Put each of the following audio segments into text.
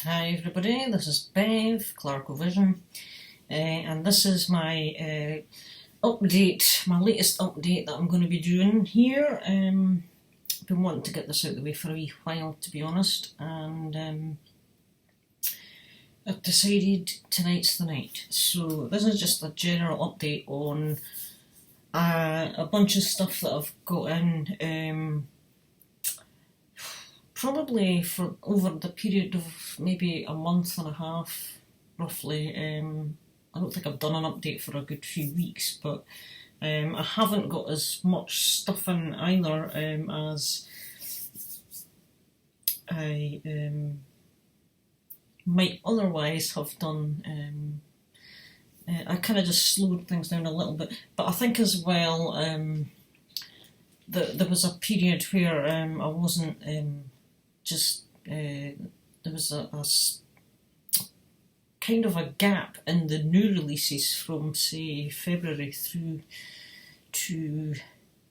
Hi everybody, this is Bev, Clarkovision, and this is my update, my latest update that I'm going to be doing here. I've been wanting to get this out of the way for a wee while, to be honest, and I've decided tonight's the night. So this is just a general update on a bunch of stuff that I've got in, probably for over the period of maybe a month and a half, roughly. I don't think I've done an update for a good few weeks, but I haven't got as much stuff in either as I might otherwise have done. I kind of just slowed things down a little bit, but I think as well there was a period where I wasn't there was a kind of a gap in the new releases from, say, February through to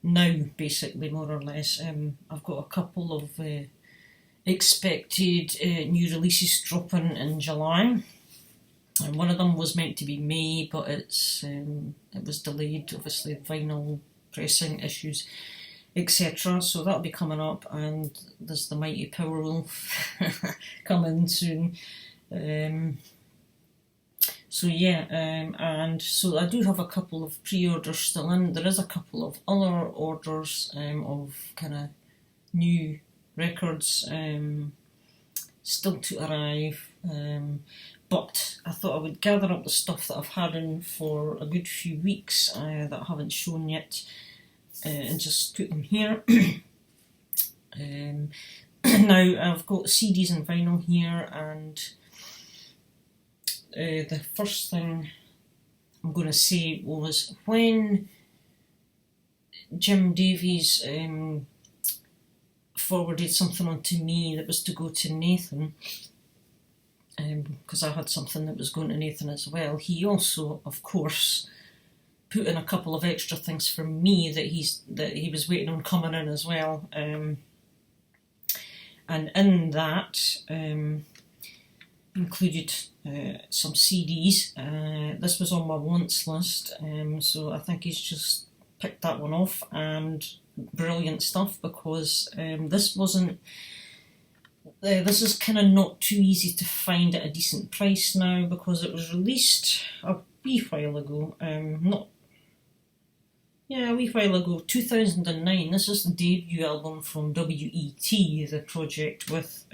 now, basically, more or less. I've got a couple of expected new releases dropping in July, and one of them was meant to be May, but it was delayed, obviously vinyl pressing issues, etc. So that'll be coming up, and there's the Mighty Powerwolf coming soon. So yeah, and so I do have a couple of pre-orders still in. There is a couple of other orders of kind of new records still to arrive, but I thought I would gather up the stuff that I've had in for a good few weeks that I haven't shown yet, and just put them here. Now I've got CDs and vinyl here, and the first thing I'm going to say was when Jim Davies forwarded something on to me that was to go to Nathan, because I had something that was going to Nathan as well. He also, of course, put in a couple of extra things for me that he was waiting on coming in as well, and in that included some CDs. This was on my wants list, so I think he's just picked that one off, and brilliant stuff, because this wasn't. This is kind of not too easy to find at a decent price now, because it was released a wee while ago. A wee while ago, 2009. This is the debut album from W.E.T, the project with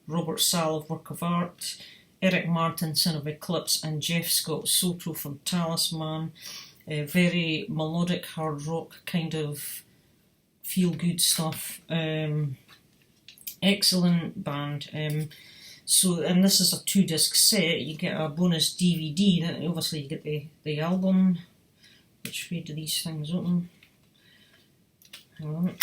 Robert Sall of Work of Art, Eric Martin, Son of Eclipse, and Jeff Scott Soto from Talisman. Very melodic hard rock kind of feel-good stuff. Excellent band. And this is a 2-disc set. You get a bonus DVD. Then obviously you get the album. Which way do these things open? Hang on.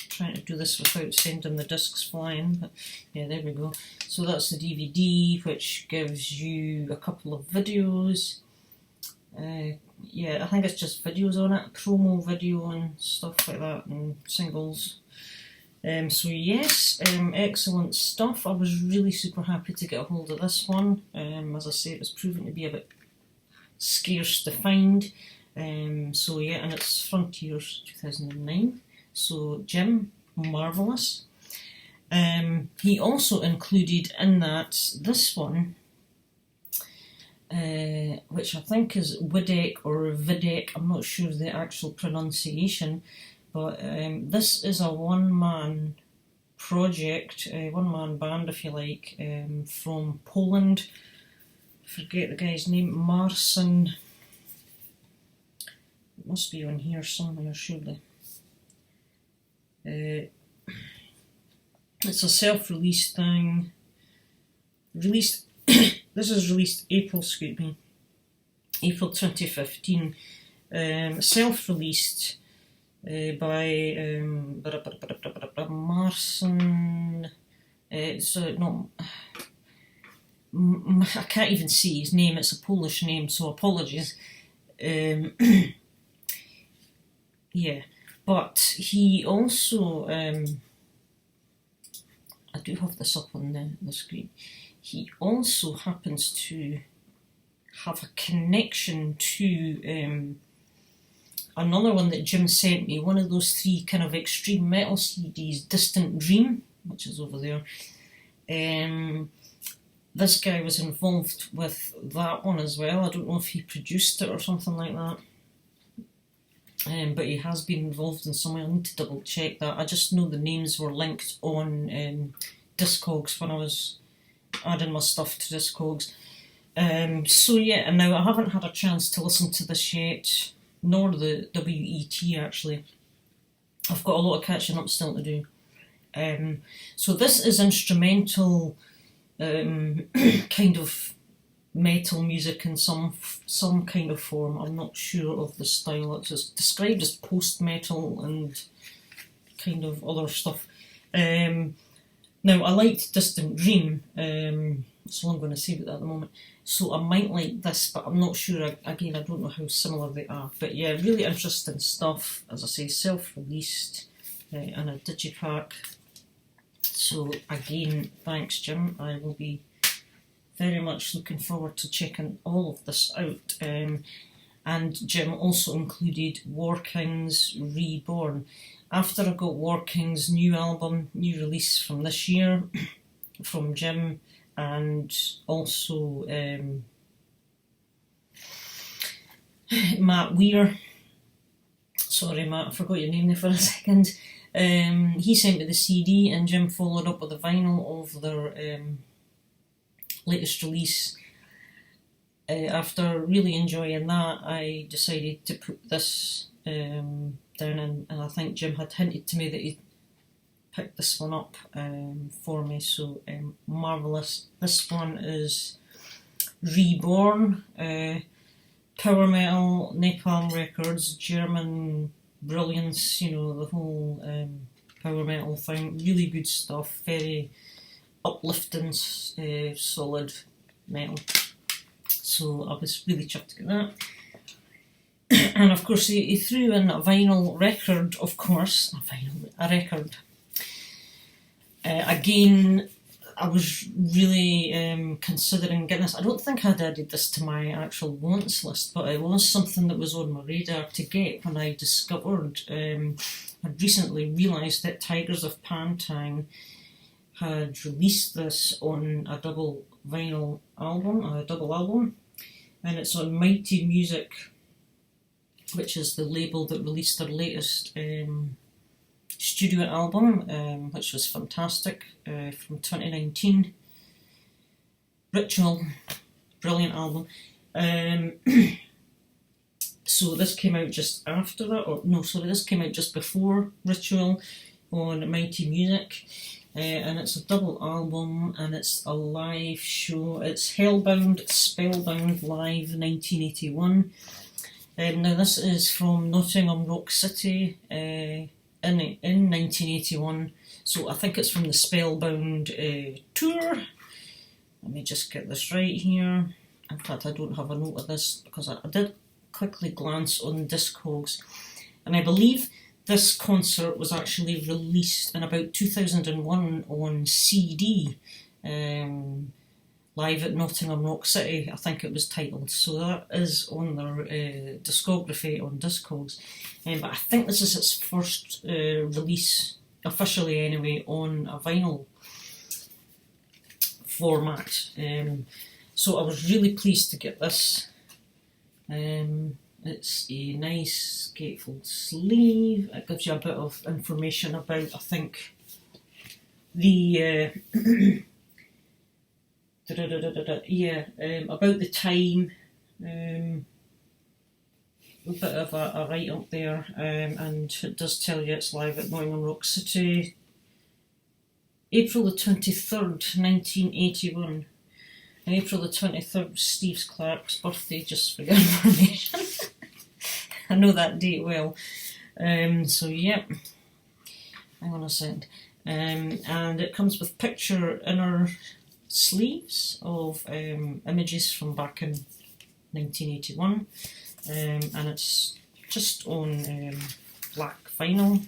Trying to do this without sending the discs flying, but yeah, there we go. So that's the DVD, which gives you a couple of videos. Yeah, I think it's just videos on it, promo video and stuff like that, and singles. So yes, excellent stuff. I was really super happy to get a hold of this one. As I say, it was proven to be a bit scarce to find. So yeah, and it's Frontiers 2009. So Jim, marvellous. He also included in that this one, which I think is Widek or Videk, I'm not sure the actual pronunciation, but this is a one-man project, a one-man band if you like, from Poland. Forget the guy's name, Marcin. It must be on here somewhere, surely. It's a self-release thing. This is released April 2015. Self-released by Marcin. I can't even see his name. It's a Polish name, so apologies. Yeah, but he also I do have this up on the screen. He also happens to have a connection to another one that Jim sent me, one of those 3 kind of extreme metal CDs, Distant Dream, which is over there. This guy was involved with that one as well. I don't know if he produced it or something like that. But he has been involved in some way. I need to double check that. I just know the names were linked on Discogs when I was adding my stuff to Discogs. So yeah, and now I haven't had a chance to listen to this yet, nor the W.E.T. actually. I've got a lot of catching up still to do. So this is instrumental kind of metal music in some kind of form. I'm not sure of the style. It's described as post-metal and kind of other stuff. Now, I liked Distant Dream, so I'm going to say about that at the moment. So I might like this, but I'm not sure. Again, I don't know how similar they are. But yeah, really interesting stuff. As I say, self-released and a digipack. So again, thanks Jim. I will be very much looking forward to checking all of this out. And Jim also included War Kings Reborn. After I got War King's new album, new release from this year, from Jim, and also Matt Weir. Sorry Matt, I forgot your name there for a second. He sent me the CD and Jim followed up with the vinyl of their latest release. After really enjoying that, I decided to put this down, and I think Jim had hinted to me that he'd picked this one up for me, so marvellous. This one is Reborn, power metal, Napalm Records, German brilliance, you know, the whole power metal thing. Really good stuff, very uplifting, solid metal. So I was really chuffed to get that. And of course he threw in a vinyl record, of course, a record. Again, I was really considering getting this. I don't think I'd added this to my actual wants list, but it was something that was on my radar to get when I discovered, I'd recently realised that Tigers of Pantang had released this on a double album, and it's on Mighty Music, which is the label that released their latest studio album, which was fantastic, from 2019. Ritual, brilliant album. So this came out just after that, or no, sorry, this came out just before Ritual on Mighty Music. And it's a double album, and it's a live show. It's Hellbound, Spellbound Live 1981. Now this is from Nottingham Rock City in 1981, so I think it's from the Spellbound tour. Let me just get this right here. In fact, I don't have a note of this because I did quickly glance on Discogs, and I believe this concert was actually released in about 2001 on CD, live at Nottingham Rock City, I think it was titled. So that is on their discography on Discogs. But I think this is its first release, officially anyway, on a vinyl format. So I was really pleased to get this. It's a nice gatefold sleeve. It gives you a bit of information about, I think, the about the time, a bit of a write up there, and it does tell you it's live at Nottingham Rock City, April the 23rd, 1981. April the 23rd, Steve Clark's birthday, just for your information. I know that date well. So yeah, hang on a second. And it comes with picture inner sleeves of images from back in 1981, and it's just on black vinyl.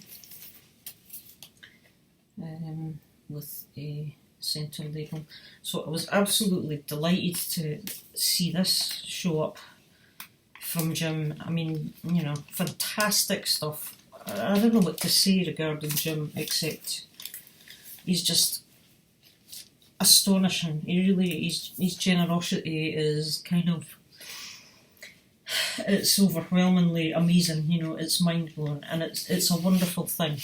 with a centre label. So I was absolutely delighted to see this show up from Jim. I mean, you know, fantastic stuff. I don't know what to say regarding Jim, except he's just astonishing. He really, his generosity is kind of, it's overwhelmingly amazing, you know, it's mind-blowing, and it's a wonderful thing.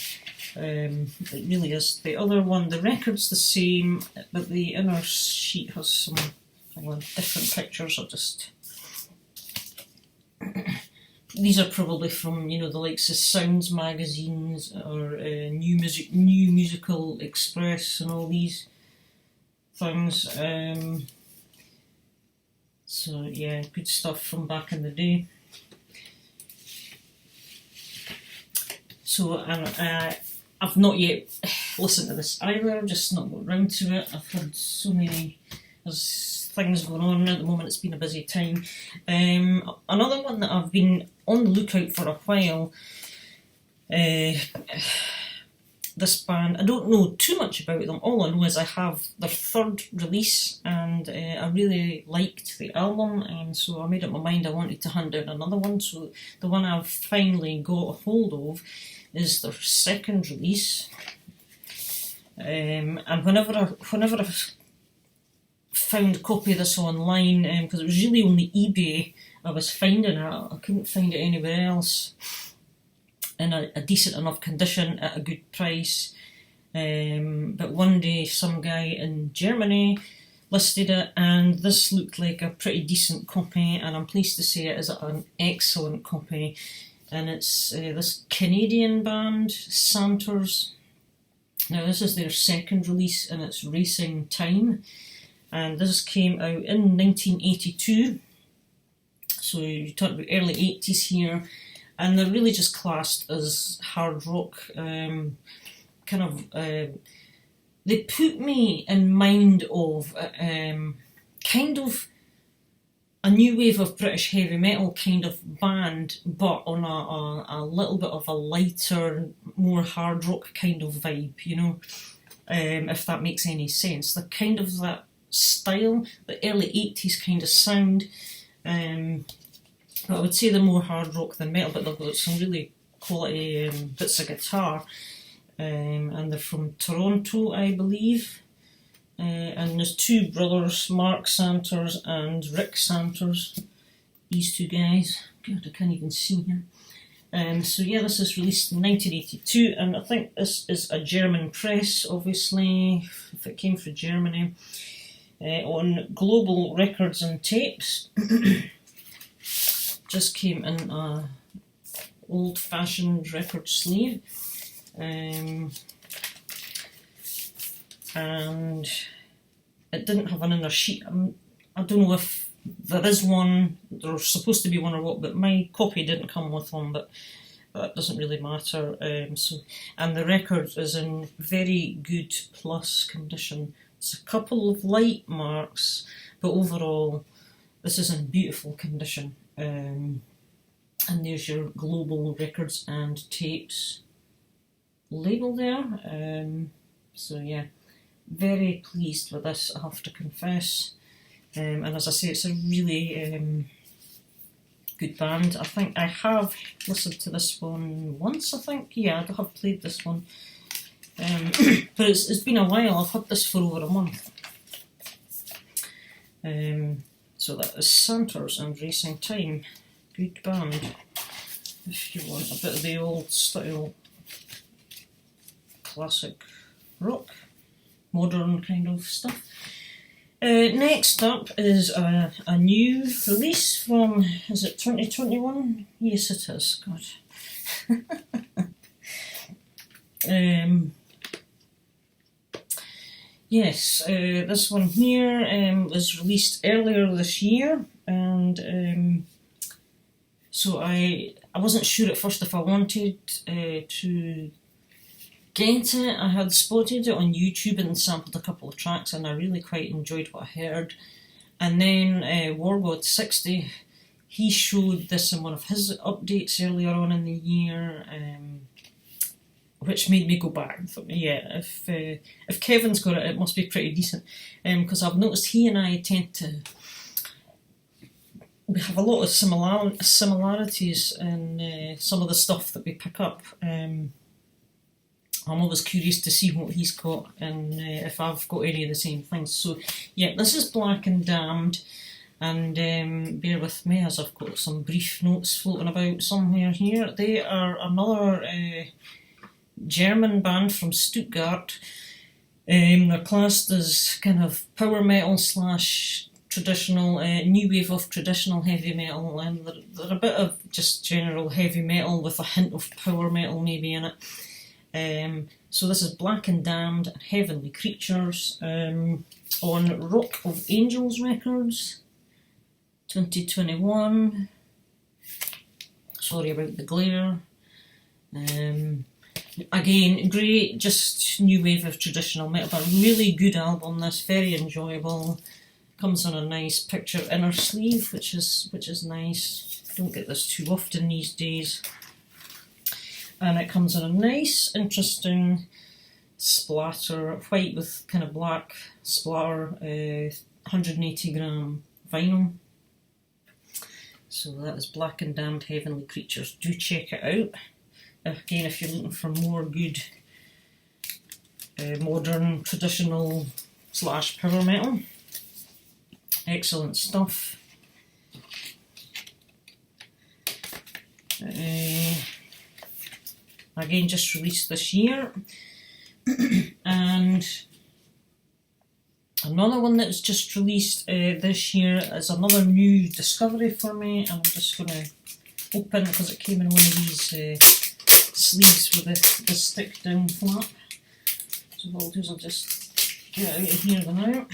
It really is. The other one, the record's the same, but the inner sheet has some different pictures. I'll just... These are probably from, you know, the likes of Sounds magazines or New Musical Express and all these things. So yeah, good stuff from back in the day. So I've not yet listened to this either, I've just not got round to it. I've had so many things going on at the moment, it's been a busy time. Another one that I've been on the lookout for a while, this band, I don't know too much about them. All I know is I have their third release, and I really liked the album, and so I made up my mind I wanted to hunt down another one. So the one I've finally got a hold of is their second release, and whenever I found a copy of this online, because it was really only eBay I was finding it, I couldn't find it anywhere else in a decent enough condition at a good price. But one day some guy in Germany listed it, and this looked like a pretty decent copy, and I'm pleased to say it is an excellent copy. And it's this Canadian band, Santers. Now this is their second release, and it's Racing Time, and this came out in 1982, so you talk about early 80s here. And they're really just classed as hard rock, they put me in mind of kind of a new wave of British heavy metal kind of band, but on a little bit of a lighter, more hard rock kind of vibe, you know, if that makes any sense. They're kind of that style, the early 80s kind of sound. I would say they're more hard rock than metal, but they've got some really quality bits of guitar, and they're from Toronto, I believe, and there's two brothers, Mark Santers and Rick Santers, these two guys. God, I can't even see here. So yeah, this is released in 1982, and I think this is a German press, obviously, if it came from Germany, on Global Records and Tapes. Just came in a old-fashioned record sleeve, and it didn't have an inner sheet. I don't know if there is one, there's supposed to be one or what, but my copy didn't come with one, but that doesn't really matter. And the record is in very good plus condition. It's a couple of light marks, but overall this is in beautiful condition. And there's your Global Records and Tapes label there. So yeah, very pleased with this, I have to confess. And as I say, it's a really good band. I think I have listened to this one once, I think. Yeah, I have played this one. But it's been a while. I've had this for over a month. So that is Santers and Racing Time. Good band. If you want a bit of the old style classic rock, modern kind of stuff. Next up is a new release from, is it 2021? Yes, it is. God. Yes, this one here was released earlier this year, and so I wasn't sure at first if I wanted to get it. I had spotted it on YouTube and sampled a couple of tracks, and I really quite enjoyed what I heard. And then WarGod60, he showed this in one of his updates earlier on in the year, which made me go back and thought, yeah, if Kevin's got it, it must be pretty decent. Because I've noticed he and I we have a lot of similarities in some of the stuff that we pick up. I'm always curious to see what he's got and if I've got any of the same things. So yeah, this is Black and Damned, and bear with me as I've got some brief notes floating about somewhere here. They are another German band from Stuttgart. They're classed as kind of power metal / traditional, new wave of traditional heavy metal, and they're a bit of just general heavy metal with a hint of power metal maybe in it. So this is Black and Damned and Heavenly Creatures on Rock of Angels Records, 2021. Sorry about the glare. Again, great, just new wave of traditional metal, but a really good album this, very enjoyable. Comes on a nice picture inner sleeve, which is nice. Don't get this too often these days. And it comes in a nice, interesting splatter, white with kind of black splatter, 180 gram vinyl. So that is Black and Damned Heavenly Creatures. Do check it out. Again, if you're looking for more good modern, traditional / power metal. Excellent stuff. Again, just released this year. And another one that's just released this year is another new discovery for me. I'm just going to open, because it came in one of these sleeves with the stick down flap. So what I'll do is I'll just get it out of here now.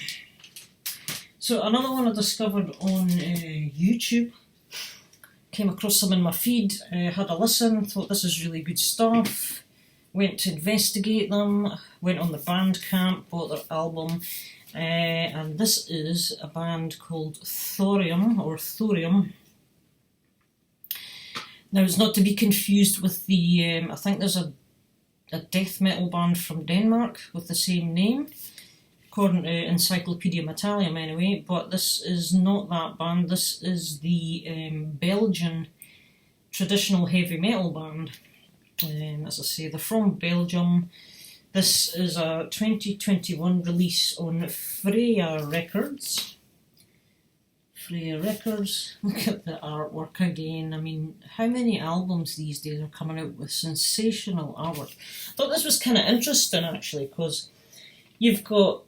So another one I discovered on YouTube, came across them in my feed, had a listen, thought this is really good stuff, went to investigate them, went on the Bandcamp, bought their album, and this is a band called Thorium. Now it's not to be confused with the, I think there's a death metal band from Denmark with the same name, according to Encyclopedia Metalium anyway, but this is not that band. This is the Belgian traditional heavy metal band. As I say, they're from Belgium. This is a 2021 release on Freya Records. Look at the artwork again. I mean, how many albums these days are coming out with sensational artwork? I thought this was kind of interesting actually, because you've got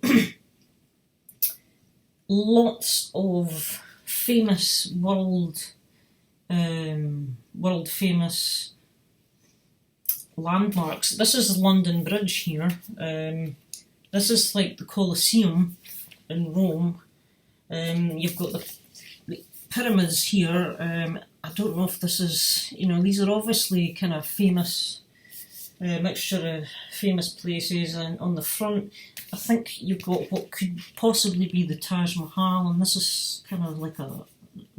lots of famous world famous landmarks. This is London Bridge here. This is like the Colosseum in Rome. You've got the pyramids here. I don't know if this is, these are obviously kind of famous, mixture of famous places, and on the front I think you've got what could possibly be the Taj Mahal, and this is kind of like a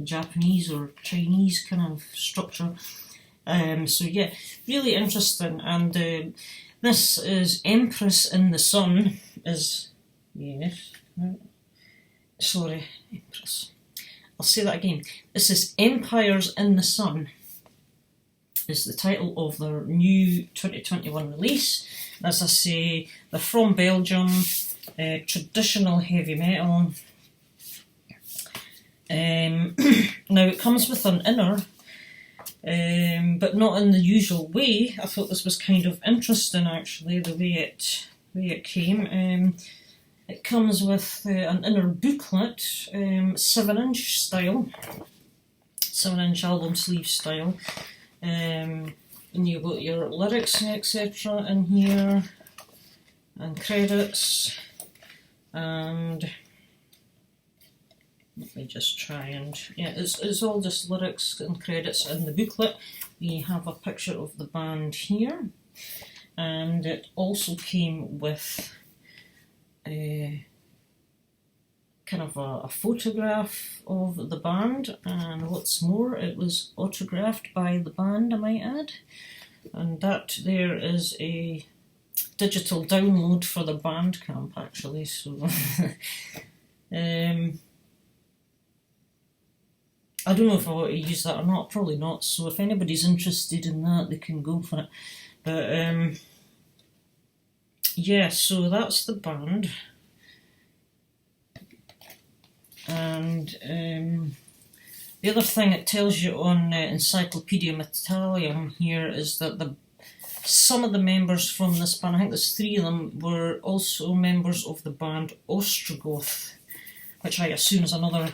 Japanese or Chinese kind of structure. So yeah, really interesting. And this is Empress in the Sun, Empress. I'll say that again. This is Empires in the Sun, is the title of their new 2021 release. As I say, they're from Belgium, traditional heavy metal. Now it comes with an inner, but not in the usual way. I thought this was kind of interesting actually, the way it came. It comes with an inner booklet, 7-inch style, 7-inch album sleeve style. And you've got your lyrics etc. in here, and credits, and let me just try and, it's all just lyrics and credits in the booklet. We have a picture of the band here, and it also came with kind of a photograph of the band, and what's more, it was autographed by the band, I might add. and that there is a digital download for the Bandcamp actually, so I don't know if I want to use that or not, probably not, so if anybody's interested in that they can go for it. But yeah, so that's the band. And the other thing it tells you on Encyclopedia Metalium here is that some of the members from this band, I think there's 3 of them, were also members of the band Ostrogoth, which I assume is another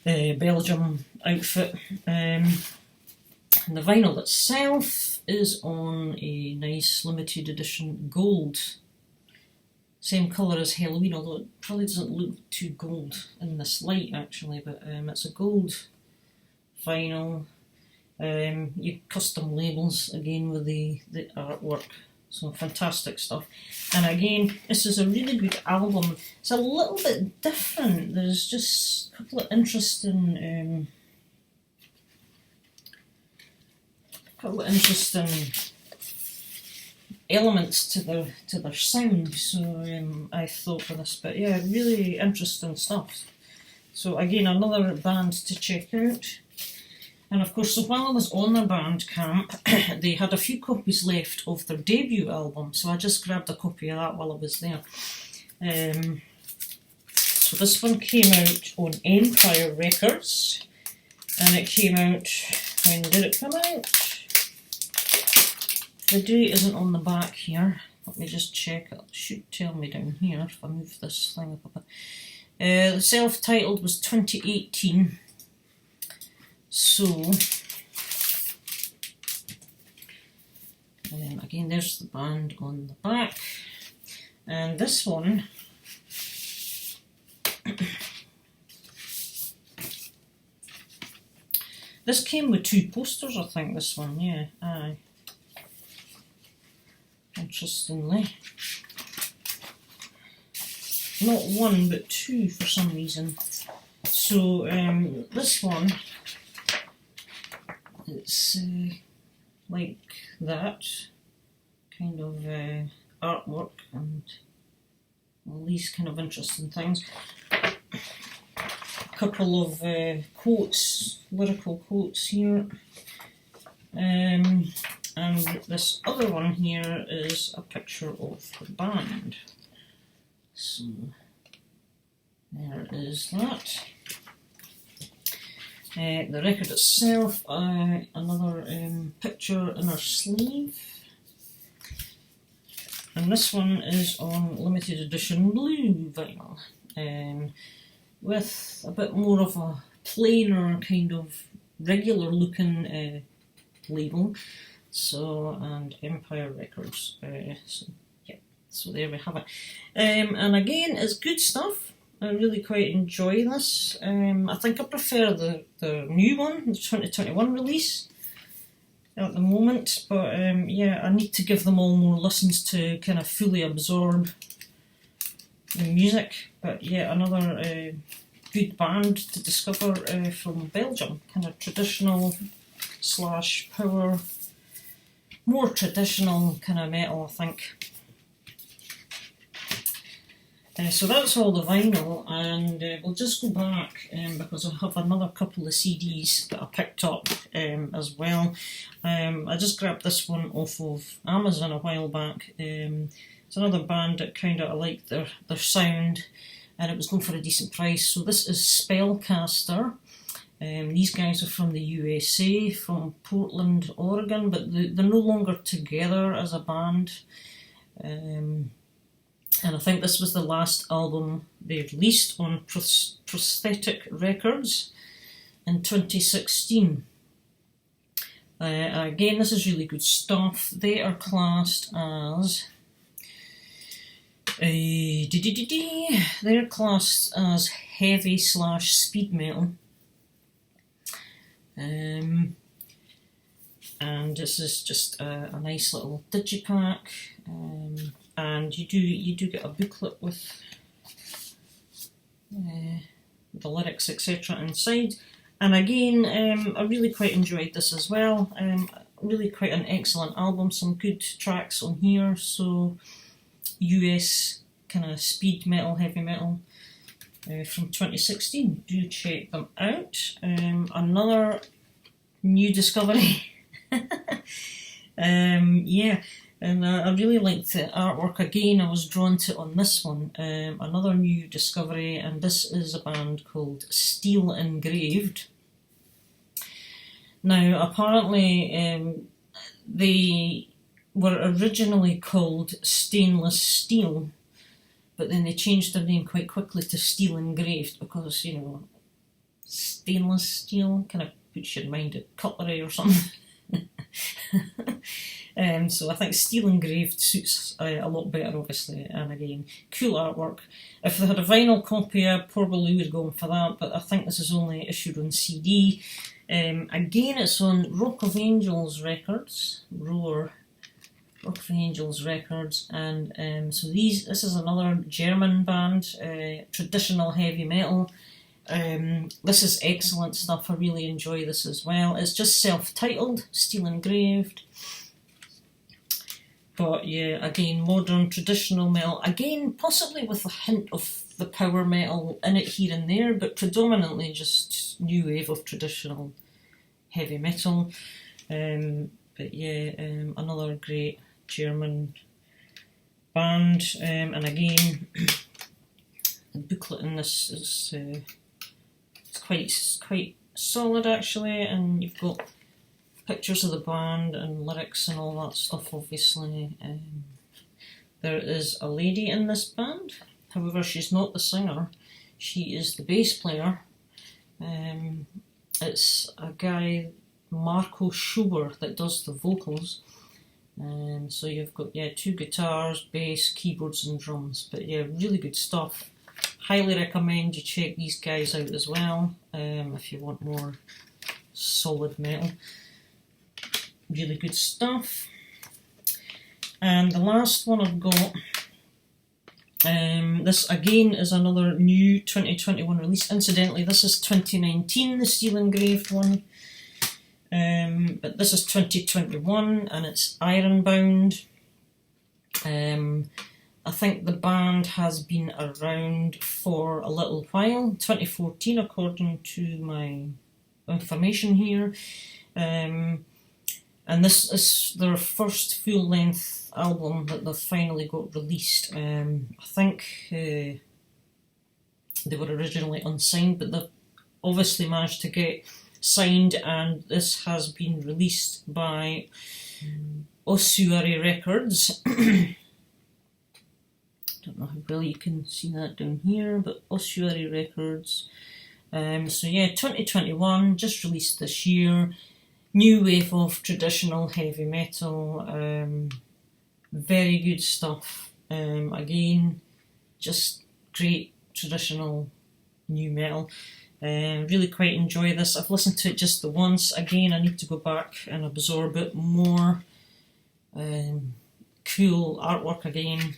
Belgium outfit. And the vinyl itself is on a nice limited edition gold. Same colour as Halloween, although it probably doesn't look too gold in this light actually, but it's a gold vinyl. You custom labels again with the artwork, so fantastic stuff. And again, this is a really good album. It's a little bit different. There's just a couple of interesting elements to their sound, so I thought for this, but yeah, really interesting stuff. So again, another band to check out. And of course, so while I was on their Bandcamp, they had a few copies left of their debut album, so I just grabbed a copy of that while I was there. So this one came out on Empire Records, and it came out, when did it come out? The date isn't on the back here. Let me just check. It should tell me down here if I move this thing up a bit. The self-titled was 2018. So, again, there's the band on the back. And this one, this came with 2 posters, I think, this one, yeah, aye. Interestingly. Not 1, but 2 for some reason. So, this one, it's like that kind of artwork and all these kind of interesting things. A couple of quotes, lyrical quotes here. And this other one here is a picture of the band. So there is that. The record itself, another picture in our sleeve. And this one is on limited edition blue vinyl, with a bit more of a plainer kind of regular looking label. So, and Empire Records. So yeah, so there we have it. And again, it's good stuff. I really quite enjoy this. I think I prefer the new one, the 2021 release at the moment, but yeah, I need to give them all more listens to kind of fully absorb the music. But yeah, another good band to discover from Belgium, kind of traditional / power, more traditional kind of metal, I think. So that's all the vinyl, and we'll just go back because I have another couple of CDs that I picked up as well. I just grabbed this one off of Amazon a while back. It's another band that kind of I like their sound, and it was going for a decent price. So this is Spellcaster. These guys are from the USA, from Portland, Oregon, but they're no longer together as a band. And I think this was the last album they released on Prosthetic Records in 2016. Again, this is really good stuff. They are classed as they're classed as heavy / speed metal. And this is just a nice little digipack. And you do get a booklet with the lyrics, etc. inside. And again, I really quite enjoyed this as well. really quite an excellent album, some good tracks on here. So US kind of speed metal, heavy metal from 2016. Do check them out. Another new discovery. Yeah, and I really liked the artwork again. I was drawn to on this one. Another new discovery, and this is a band called Steel Engraved. Now, apparently, they were originally called Stainless Steel, but then they changed their name quite quickly to Steel Engraved because, you know, stainless steel kind of puts you in mind of cutlery or something. So I think Steel Engraved suits a lot better, obviously, and again, cool artwork. If they had a vinyl copy, I probably would go for that, but I think this is only issued on CD. Again, it's on Rock of Angels Records, Roar, Rock of Angels Records, and so this is another German band, traditional heavy metal. This is excellent stuff. I really enjoy this as well. It's just self-titled, Steel Engraved. But yeah, again, modern, traditional metal. Again, possibly with a hint of the power metal in it here and there, but predominantly just new wave of traditional heavy metal. But yeah, another great German band. And again, the booklet in this is it's quite solid actually, and you've got pictures of the band and lyrics and all that stuff, obviously. There is a lady in this band, however she's not the singer, she is the bass player. It's a guy, Marco Schuber, that does the vocals. So you've got, yeah, 2 guitars, bass, keyboards and drums, but yeah, really good stuff. Highly recommend you check these guys out as well, if you want more solid metal. Really good stuff. And the last one I've got, this again is another new 2021 release. Incidentally, this is 2019, the Steel Engraved one. But this is 2021 and it's Ironbound. I think the band has been around for a little while, 2014 according to my information here. And this is their first full-length album that they've finally got released. I think they were originally unsigned, but they've obviously managed to get signed, and this has been released by Ossuary Records. Don't know how well you can see that down here, but Ossuary Records. So yeah, 2021, just released this year. New wave of traditional heavy metal. Very good stuff. Again, just great traditional new metal. Really quite enjoy this. I've listened to it just the once. Again, I need to go back and absorb it more. Cool artwork again.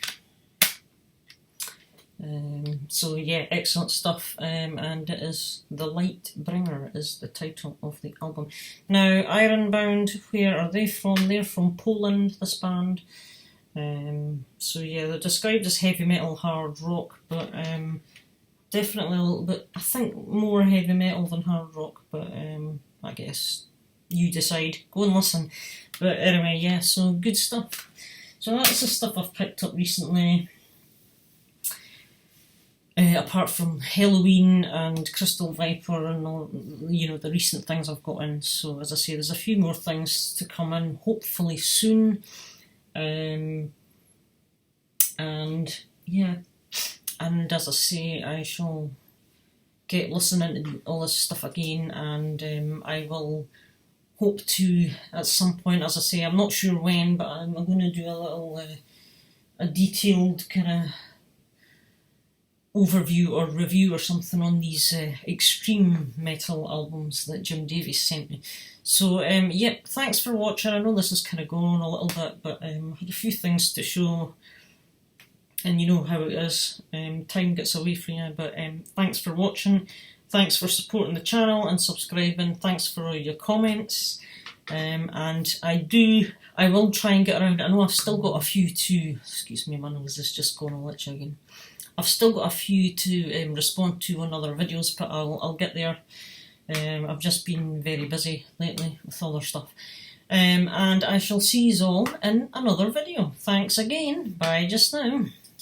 So yeah, excellent stuff, and it is The Light Bringer is the title of the album. Now, Ironbound, where are they from? They're from Poland, this band. So yeah, they're described as heavy metal hard rock, but definitely a little bit, I think, more heavy metal than hard rock, but I guess you decide, go and listen. But anyway, yeah, so good stuff. So that's the stuff I've picked up recently. Apart from Halloween and Crystal Viper and all, you know, the recent things I've got in. So as I say, there's a few more things to come in, hopefully soon. And yeah, and as I say, I shall get listening to all this stuff again, and I will hope to, at some point, as I say, I'm not sure when, but I'm going to do a little, a detailed kind of overview or review or something on these extreme metal albums that Jim Davies sent me. So yeah, thanks for watching. I know this is kind of going on a little bit, but I had a few things to show, and you know how it is, time gets away from you, but thanks for watching, thanks for supporting the channel and subscribing, thanks for all your comments, And I will try and get around. I know I've still got a few to, excuse me, my nose is just going a litch again. I've still got a few to respond to on other videos, but I'll get there. I've just been very busy lately with other stuff. And I shall see you all in another video. Thanks again. Bye just now.